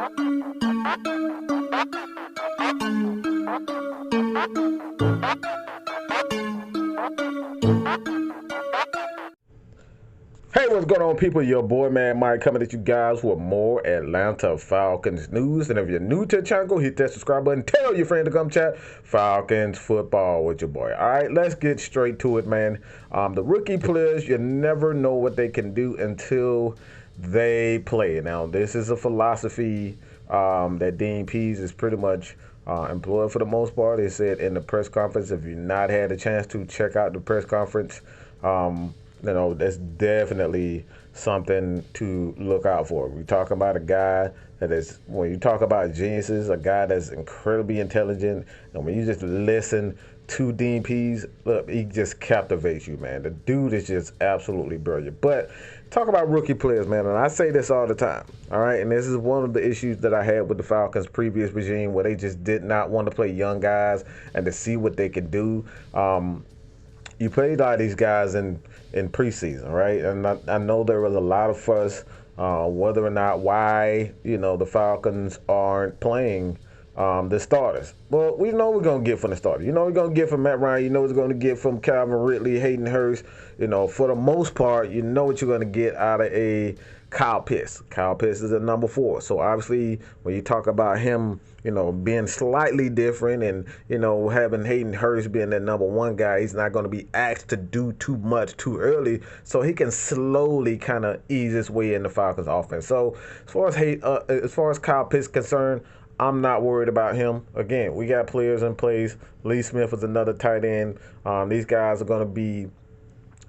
Hey, what's going on, people? Your boy, Man Mike, coming at you guys with more Atlanta Falcons news. And if you're new to the channel, hit that subscribe button. Tell your friend to come chat Falcons football with your boy. All right, let's get straight to it, man. The rookie players, you never know what they can do until they play. Now, this is a philosophy that Dean Pees is pretty much employed for the most part. He said in the press conference, if you've not had a chance to check out the press conference, you know, that's definitely something to look out for. We talk about a guy that is, when you talk about geniuses, a guy that's incredibly intelligent, and when you just listen to Dean Pees, look, he just captivates you, man. The dude is just absolutely brilliant. But talk about rookie players, man, and I say this all the time, all right? And this is one of the issues that I had with the Falcons' previous regime, where they just did not want to play young guys and to see what they could do. You played a lot of these guys in preseason, right? And I know there was a lot of fuss whether or not why, you know, the Falcons aren't playing the starters. Well, we know we're going to get from the starters. You know we're going to get from Matt Ryan. You know we're going to get from Calvin Ridley, Hayden Hurst. You know, for the most part, you know what you're going to get out of a Kyle Pitts. Kyle Pitts is a number 4. So obviously, when you talk about him, you know, being slightly different and, you know, having Hayden Hurst being that number 1 guy, he's not going to be asked to do too much too early. So he can slowly kind of ease his way in the Falcons offense. So as far as Kyle Pitts is concerned, I'm not worried about him. Again, we got players in place. Lee Smith is another tight end. These guys are going to be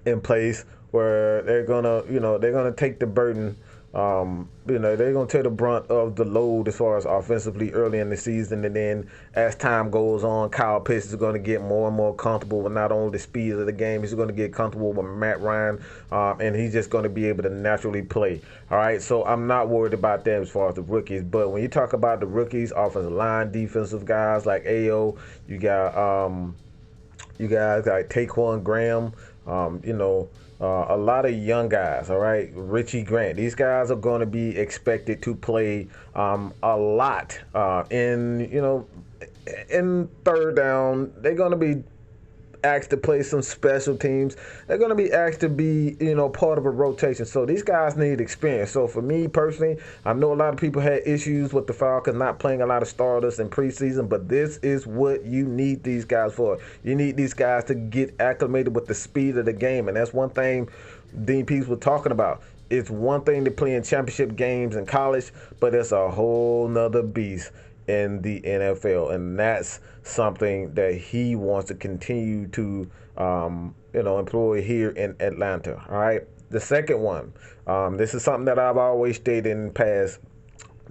in place where they're gonna, you know, they're gonna take the burden. You know, they're gonna take the brunt of the load as far as offensively early in the season, and then as time goes on, Kyle Pitts is gonna get more and more comfortable with not only the speed of the game, he's gonna get comfortable with Matt Ryan, and he's just gonna be able to naturally play. All right, so I'm not worried about that as far as the rookies. But when you talk about the rookies, offensive line, defensive guys like AO, you guys like Taquan Graham, you know. A lot of young guys, all right? Richie Grant. These guys are going to be expected to play a lot in, you know, in third down. They're going to be asked to play some special teams. They're going to be asked to be, you know, part of a rotation. So these guys need experience. So for me personally, I know a lot of people had issues with the Falcons not playing a lot of starters in preseason, but this is what you need these guys for. You need these guys to get acclimated with the speed of the game, and that's one thing Dean Pees was talking about. It's one thing to play in championship games in college, but it's a whole nother beast in the NFL, and that's something that he wants to continue to you know, employ here in Atlanta. All right, the second one, this is something that I've always stated in the past.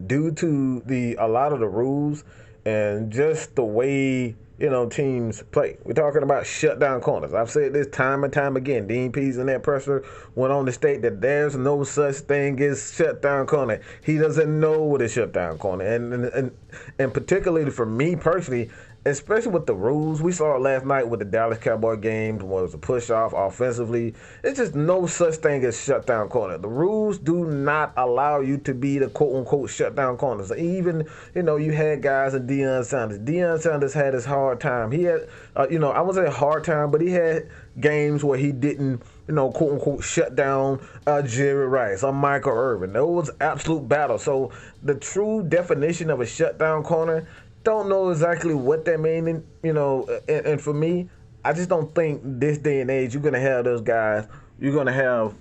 Due to a lot of the rules and just the way, you know, teams play, we're talking about shutdown corners. I've said this time and time again. Dean Pees in that presser went on to state that there's no such thing as shutdown corner. He doesn't know what a shutdown corner, and particularly for me personally, especially with the rules. We saw it last night with the Dallas Cowboy game, when it was a push-off offensively. It's just no such thing as shutdown corner. The rules do not allow you to be the quote-unquote shutdown corner. So even, you know, you had guys like Deion Sanders. Deion Sanders had his hard time. He had, you know, I wouldn't say a hard time, but he had games where he didn't, you know, quote-unquote shut down Jerry Rice or Michael Irvin. Those was absolute battles. So the true definition of a shutdown corner, don't know exactly what that means, you know, and for me, I just don't think this day and age you're going to have those guys. You're going to have,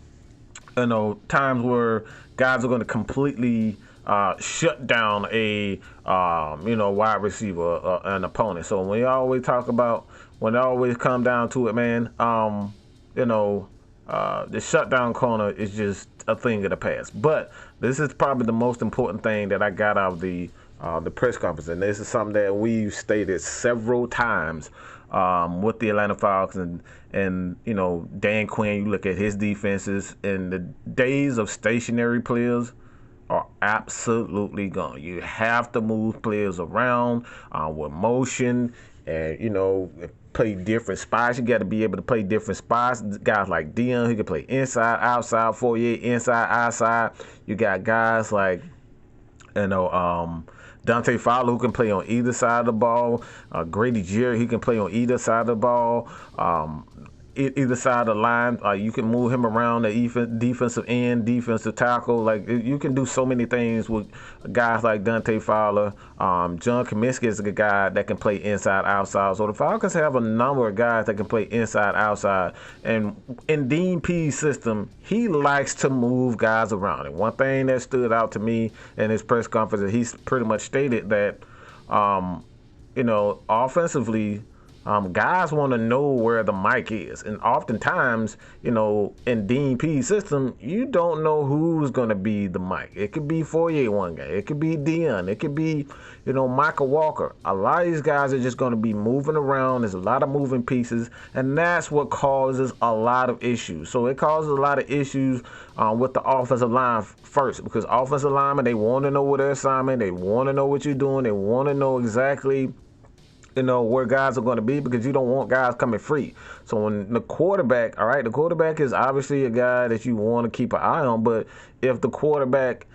you know, times where guys are going to completely shut down a, you know, wide receiver, an opponent. So when you always talk about, when it always come down to it, man, you know, the shutdown corner is just a thing of the past. But this is probably the most important thing that I got out of the press conference, and this is something that we've stated several times with the Atlanta Falcons, and you know, Dan Quinn. You look at his defenses, and the days of stationary players are absolutely gone. You have to move players around with motion, and you know, play different spots. You got to be able to play different spots. Guys like Dion, who can play inside, outside, foyer, inside, outside. You got guys like You know, Dante Fowler, who can play on either side of the ball. Grady Jerry, he can play on either side of the ball. Either side of the line, you can move him around the defensive end, defensive tackle. Like, you can do so many things with guys like Dante Fowler. John Comiskey is a guy that can play inside, outside. So the Falcons have a number of guys that can play inside, outside. And in Dean Pees' system, he likes to move guys around. And one thing that stood out to me in his press conference is he's pretty much stated that, you know, offensively, guys want to know where the mic is. And oftentimes, you know, in Dean Pees' system, you don't know who's going to be the mic. It could be Fourier one guy. It could be Dion. It could be, you know, Michael Walker. A lot of these guys are just going to be moving around. There's a lot of moving pieces. And that's what causes a lot of issues. So it causes a lot of issues with the offensive line first. Because offensive linemen, they want to know what their assignment. They want to know what you're doing. They want to know exactly, you know, where guys are going to be, because you don't want guys coming free. So when the quarterback, all right, the quarterback is obviously a guy that you want to keep an eye on, but if the quarterback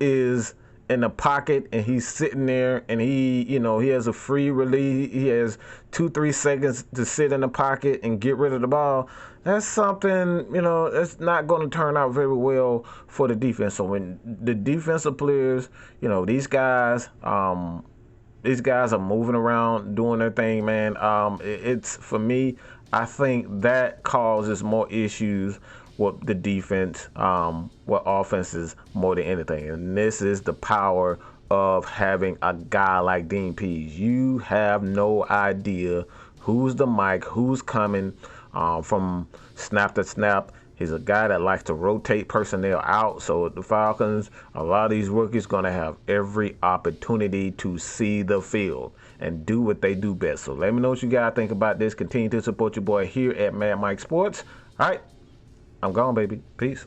is in the pocket and he's sitting there and he, you know, he has a free release, he has 2-3 seconds to sit in the pocket and get rid of the ball, that's something, you know, that's not going to turn out very well for the defense. So when the defensive players, you know, these guys are moving around, doing their thing, man. It's, for me, I think that causes more issues with the defense, with offenses more than anything. And this is the power of having a guy like Dean Pees. You have no idea who's the mic, who's coming from snap to snap. He's a guy that likes to rotate personnel out. So the Falcons, a lot of these rookies going to have every opportunity to see the field and do what they do best. So let me know what you guys think about this. Continue to support your boy here at Mad Mike Sports. All right, I'm gone, baby. Peace.